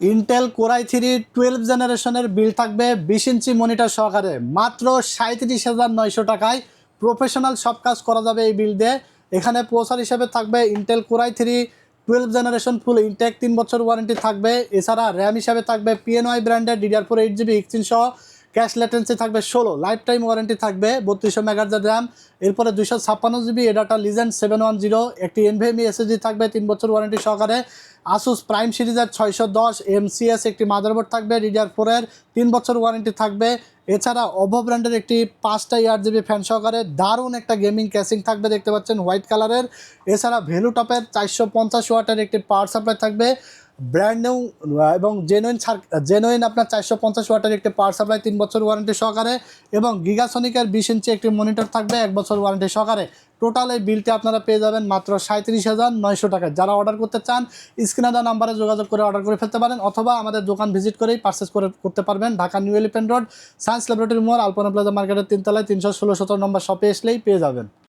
Intel core i three 12 জেনারেশনের বিল থাকবে 20 inch monitor সহকারে মাত্র 37,900 টাকায়। প্রফেশনাল সব কাজ করা যাবে এই বিল দিয়ে। এখানে প্রসেসর হিসেবে থাকবে Intel core i three 12 generation full intact 3 বছর ওয়ারেন্টি থাকবে। এছাড়া র্যাম হিসাবে থাকবে পিএনওয়াই ব্র্যান্ডের DDR4 8GB এক্সচেঞ্জ সহ। ক্যাশ লেটেন্সি থাকবে 16, লাইফ টাইম ওয়ারেন্টি থাকবে। 3200 মেগাহার্টজের র্যাম, এরপরে 256GB এডাটা লিজেন্ড 710, একটি এনভিএমই এসএসডি থাকবে 3 বছর ওয়ারেন্টি সহকারে। আসুস প্রাইম সিরিজের 610 MCS একটি মাদারবোর্ড থাকবে DDR4 এর 3 বছর ওয়ারেন্টি থাকবে। এছাড়া ওভো ব্র্যান্ডের একটি 5টা 8GB ফ্যান সহকারে দারুণ একটা গেমিং ক্যাসিং থাকবে, দেখতে পাচ্ছেন হোয়াইট কালারের। এছাড়া ভ্যালু টপের 450 ওয়াটের একটি পাওয়ার সাপ্লাই থাকবে ব্র্যান্ড নিউ এবং জেনুইন আপনার 450 ওয়াটের একটি পাওয়ার সাপ্লাই 3 বছর ওয়ারেন্টি সহকারে। এবং গিগাসনিকের 20 ইঞ্চি একটি মনিটর থাকবে 1 বছর ওয়ারেন্টি সহকারে। টোটাল এই বিলটি আপনারা পেয়ে যাবেন মাত্র 37,900 টাকায়। যারা অর্ডার করতে চান স্ক্রিনে দেওয়া নাম্বারে যোগাযোগ করে অর্ডার করে ফেলতে পারেন, অথবা আমাদের দোকান ভিজিট করেই পারচেস করতে পারবেন। Dhaka new elephant road, science laboratory মোড়, আলপনা প্লাজা মার্কেটের 3 তলায় 316-17 নম্বর শপে আসলেই পেয়ে যাবেন।